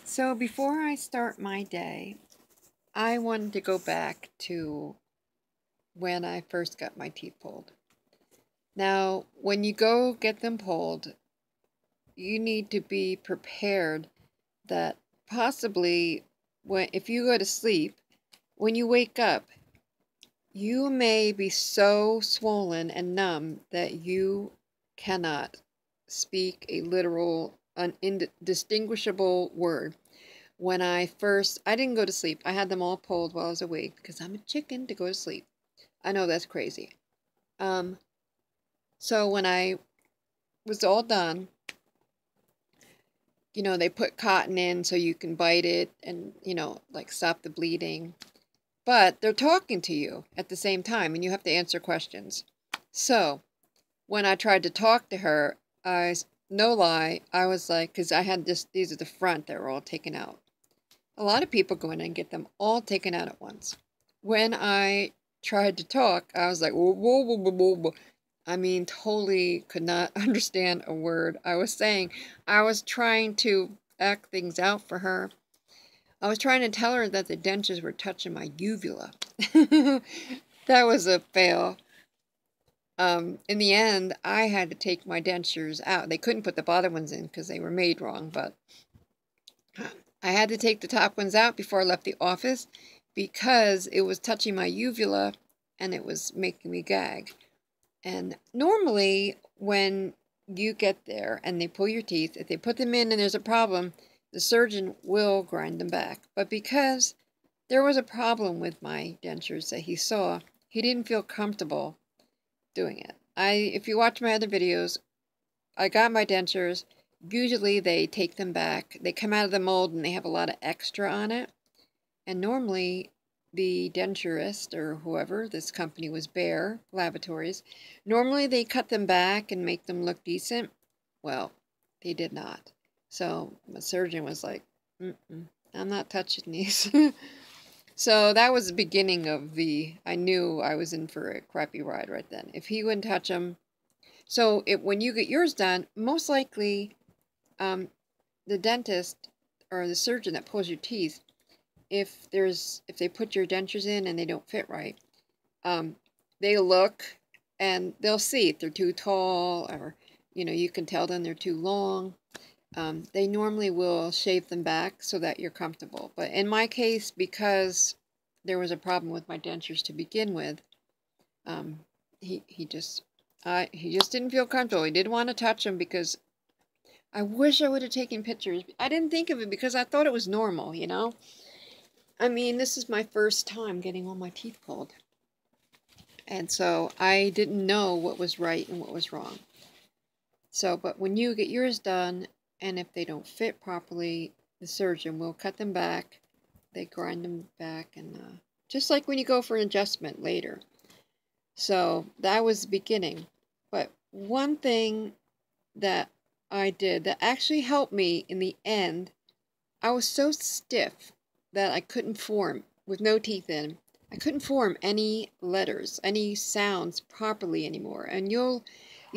So before I start my day, I wanted to go back to when I first got my teeth pulled. Now, when you go get them pulled, you need to be prepared that possibly if you go to sleep, when you wake up, you may be so swollen and numb that you cannot speak a literal, an indistinguishable word. When I didn't go to sleep. I had them all pulled while I was awake because I'm a chicken to go to sleep. I know that's crazy. Um, so when I was all done, they put cotton in so you can bite it and, like stop the bleeding. But they're talking to you at the same time and you have to answer questions. So when I tried to talk to her, no lie, I was like, because I had these at the front that were all taken out. A lot of people go in and get them all taken out at once. When I tried to talk, I was like, whoa, whoa, whoa, whoa, whoa. I mean, totally could not understand a word I was saying. I was trying to act things out for her. I was trying to tell her that the dentures were touching my uvula. That was a fail. In the end, I had to take my dentures out. They couldn't put the bottom ones in because they were made wrong, but I had to take the top ones out before I left the office because it was touching my uvula and it was making me gag. And normally when you get there and they pull your teeth, if they put them in and there's a problem, the surgeon will grind them back. But because there was a problem with my dentures that he saw, he didn't feel comfortable doing it. If you watch my other videos, I got my dentures. Usually they take them back. They come out of the mold and they have a lot of extra on it. And normally the denturist or whoever, this company was Bear Laboratories, normally they cut them back and make them look decent. Well, they did not. So my surgeon was like, I'm not touching these. So that was the beginning of I knew I was in for a crappy ride right then. If he wouldn't touch them. So when you get yours done, most likely the dentist or the surgeon that pulls your teeth, if they put your dentures in and they don't fit right, they look and they'll see if they're too tall or you can tell them they're too long. They normally will shave them back so that you're comfortable. But in my case, because there was a problem with my dentures to begin with, he just didn't feel comfortable. He didn't want to touch them because I wish I would have taken pictures. I didn't think of it because I thought it was normal, I mean, this is my first time getting all my teeth pulled. And so I didn't know what was right and what was wrong. So, but when you get yours done, and if they don't fit properly, the surgeon will cut them back. They grind them back, and just like when you go for an adjustment later. So that was the beginning. But one thing that I did that actually helped me in the end, I was so stiff that I couldn't form, with no teeth in, I couldn't form any letters, any sounds properly anymore. And you'll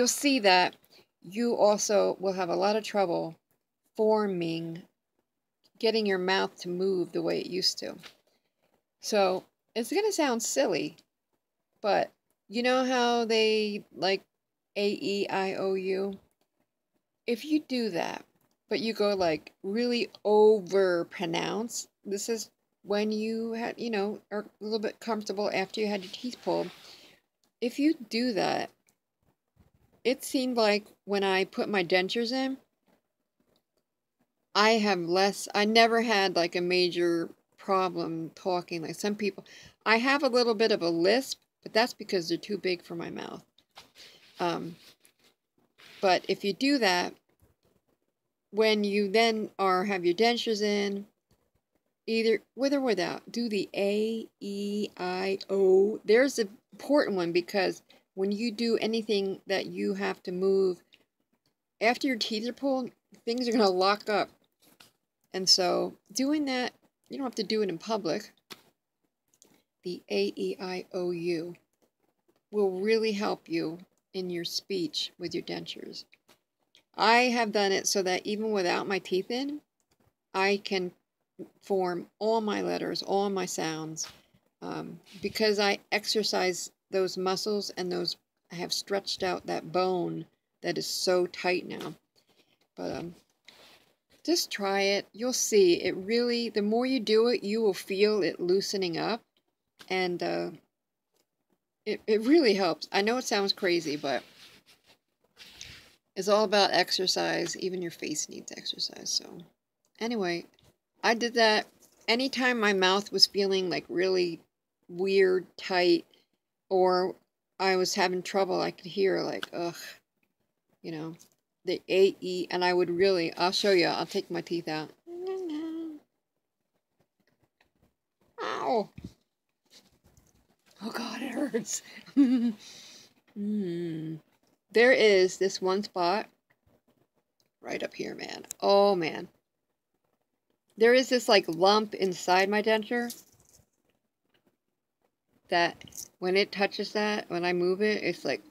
see that you also will have a lot of trouble getting your mouth to move the way it used to. So it's going to sound silly, but you know how they like A-E-I-O-U? If you do that, but you go like really over pronounce, this is when you had, are a little bit comfortable after you had your teeth pulled. If you do that, it seemed like when I put my dentures in, I never had like a major problem talking like some people. I have a little bit of a lisp, but that's because they're too big for my mouth. But if you do that, when you then have your dentures in, either with or without, do the A-E-I-O. There's the important one because when you do anything that you have to move, after your teeth are pulled, things are going to lock up. And so doing that, you don't have to do it in public. The A-E-I-O-U will really help you in your speech with your dentures. I have done it so that even without my teeth in, I can form all my letters, all my sounds, because I exercise those muscles and I have stretched out that bone that is so tight now. But just try it. You'll see. It really, the more you do it, you will feel it loosening up. And it really helps. I know it sounds crazy, but it's all about exercise. Even your face needs exercise. So anyway, I did that anytime my mouth was feeling like really weird, tight, or I was having trouble. I could hear like, ugh, you know, the A-E, and I would really, I'll show you. I'll take my teeth out. Ow. Oh God, it hurts. There is this one spot right up here, man. Oh man. There is this like lump inside my denture that when it touches that, when I move it, it's like,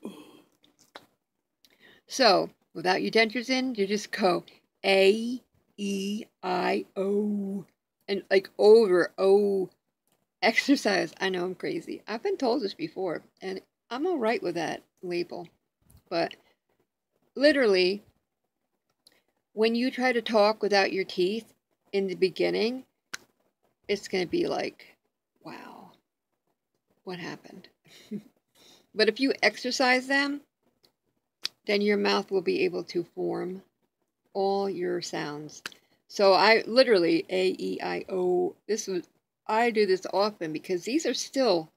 so without your dentures in, you just go A, E, I, O, and like over, O, exercise. I know I'm crazy. I've been told this before, and I'm all right with that label. But literally, when you try to talk without your teeth in the beginning, it's going to be like, wow, what happened? But if you exercise them, then your mouth will be able to form all your sounds. So I literally, A, E, I, O, I do this often because these are still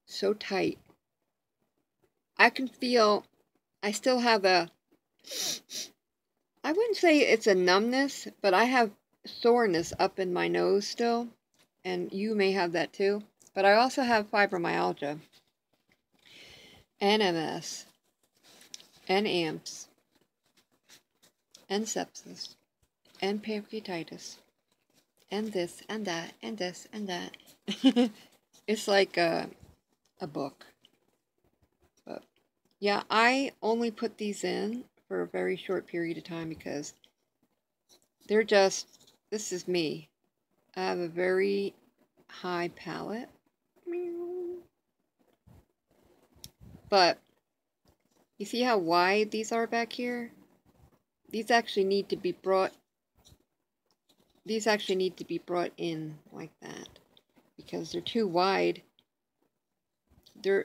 so tight. I can feel, I still have I wouldn't say it's a numbness, but I have soreness up in my nose still, and you may have that too. But I also have fibromyalgia, and MS, and AMPS, and sepsis, and pancreatitis, and this, and that, and this, and that. It's like a book. But yeah, I only put these in for a very short period of time because they're just, this is me. I have a very high palate. But you see how wide these are back here? These actually need to be brought in like that because they're too wide.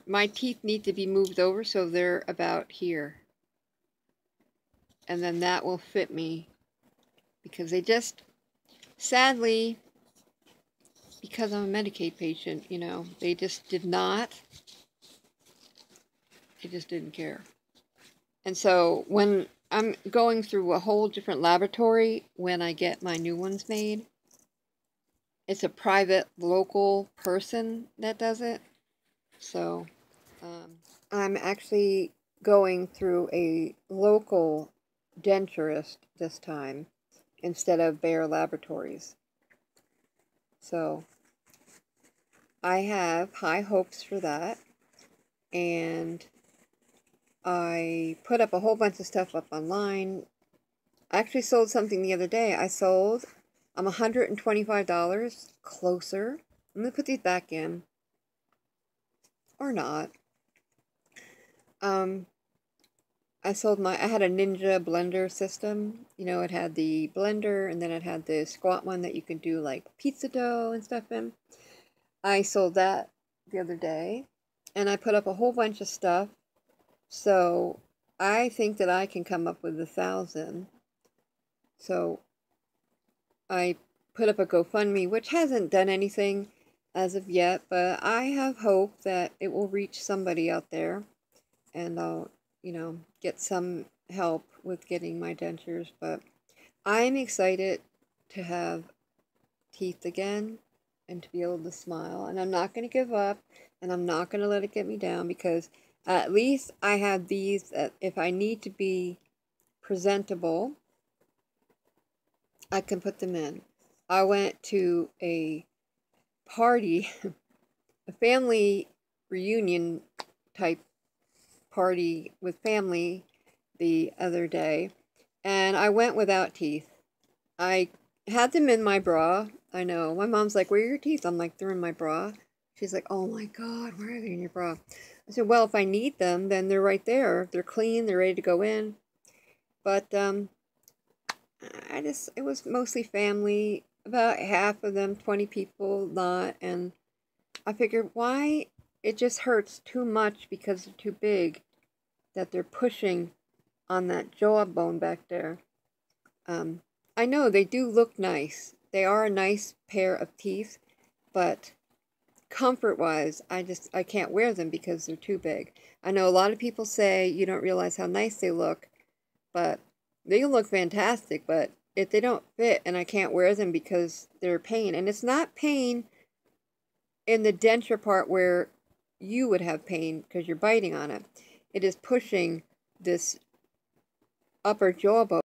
My teeth need to be moved over so they're about here. And then that will fit me because they just, sadly, because I'm a Medicaid patient, you know, they just didn't care. And so when I'm going through a whole different laboratory when I get my new ones made, it's a private local person that does it. So I'm actually going through a local denturist this time instead of Bayer Laboratories. So I have high hopes for that, and I put up a whole bunch of stuff up online. I actually sold something the other day. I'm $125 closer. I'm going to put these back in. Or not. I had a Ninja blender system. You know, it had the blender, and then it had the squat one that you can do like pizza dough and stuff in. I sold that the other day, and I put up a whole bunch of stuff. So I think that I can come up with 1,000. So I put up a GoFundMe, which hasn't done anything as of yet, but I have hope that it will reach somebody out there, and I'll, you know, get some help with getting my dentures. But I'm excited to have teeth again and to be able to smile, and I'm not going to give up, and I'm not going to let it get me down, because at least I have these that if I need to be presentable, I can put them in. I went to a party, a family reunion type party with family the other day, and I went without teeth. I had them in my bra. I know. My mom's like, where are your teeth? I'm like, they're in my bra. She's like, oh my God, why are they in your bra? I said, well, if I need them, then they're right there. They're clean. They're ready to go in. But it was mostly family. About half of them, 20 people, not. And I figured, why? It just hurts too much because they're too big that they're pushing on that jawbone back there. I know they do look nice. They are a nice pair of teeth, but comfort-wise, I can't wear them because they're too big. I know a lot of people say you don't realize how nice they look, but they look fantastic, but if they don't fit and I can't wear them because they're pain, and it's not pain in the denture part where you would have pain because you're biting on it. It is pushing this upper jawbone